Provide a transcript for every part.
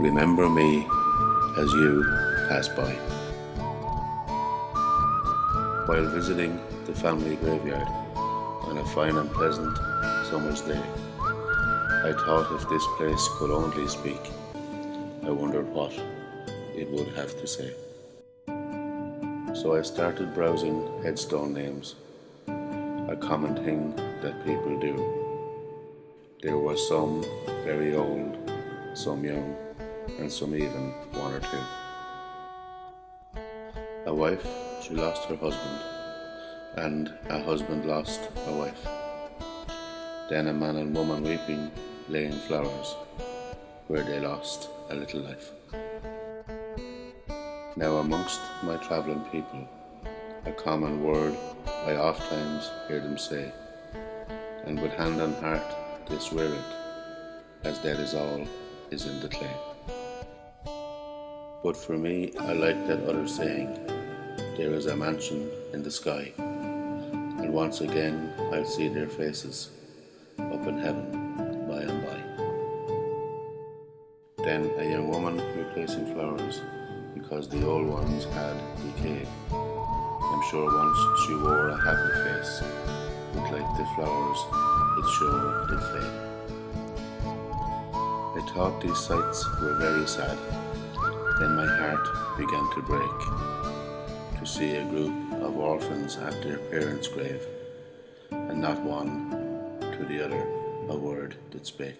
Remember me as you pass by. While visiting the family graveyard on a fine and pleasant summer's day, I thought if this place could only speak, I wondered what it would have to say. So I started browsing headstone names, a common thing that people do. There were some very old, some young, and some even one or two. A wife, she lost her husband, and a husband lost a wife. Then a man and woman weeping, laying flowers, where they lost a little life. Now amongst my travelling people, a common word I oft times hear them say, and with hand on heart they swear it, as dead as all is in the clay. But for me, I like that other saying, there is a mansion in the sky, and once again I'll see their faces up in heaven by and by. Then a young woman replacing flowers because the old ones had decayed. I'm sure once she wore a happy face, but like the flowers, it sure did fade. I thought these sights were very sad. Then my heart began to break, to see a group of orphans at their parents' grave, and not one to the other a word did spake.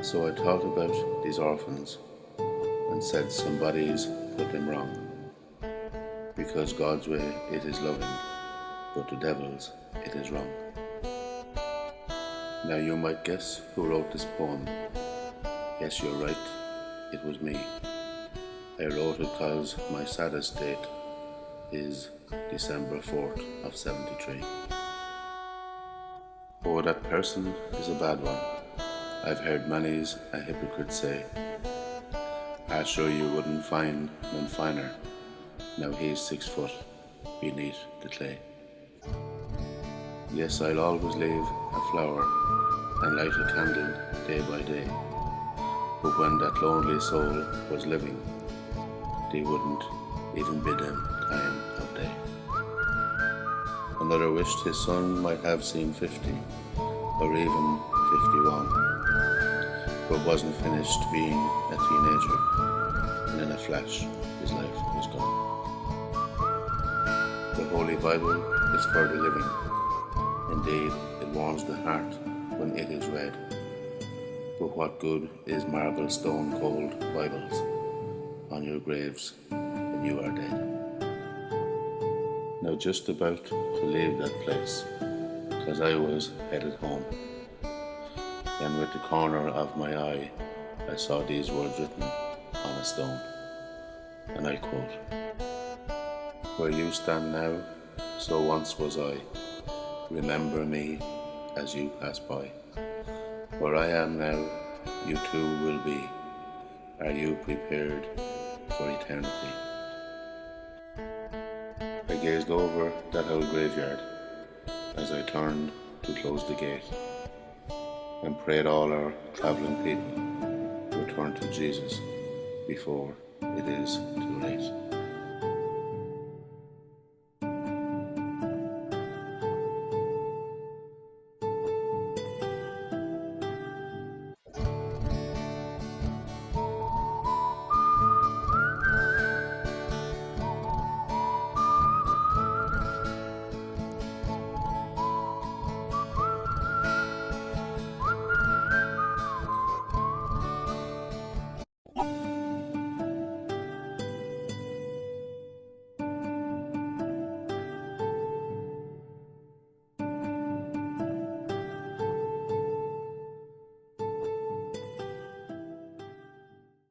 So I thought about these orphans, and said somebody's put them wrong, because God's way it is loving, but the devil's it is wrong. Now you might guess who wrote this poem. Yes, you're right, it was me. I wrote it cause my saddest date is December 4th of 73. Oh, that person is a bad one. I've heard many's a hypocrite say, I sure you wouldn't find none finer. Now he's 6 foot beneath the clay. Yes, I'll always leave a flower and light a candle day by day. But when that lonely soul was living, they wouldn't even bid him time of day. Another wished his son might have seen 50, or even 51, but wasn't finished being a teenager, and in a flash his life was gone. The Holy Bible is for the living. Indeed, it warms the heart when it is read. But what good is marble stone cold Bibles on your graves when you are dead? Now just about to leave that place, 'cause I was headed home. Then with the corner of my eye, I saw these words written on a stone, and I quote, where you stand now, so once was I. Remember me as you pass by. Where I am now, you too will be. Are you prepared for eternity? I gazed over that old graveyard as I turned to close the gate, and prayed all our travelling people return to Jesus before it is too late.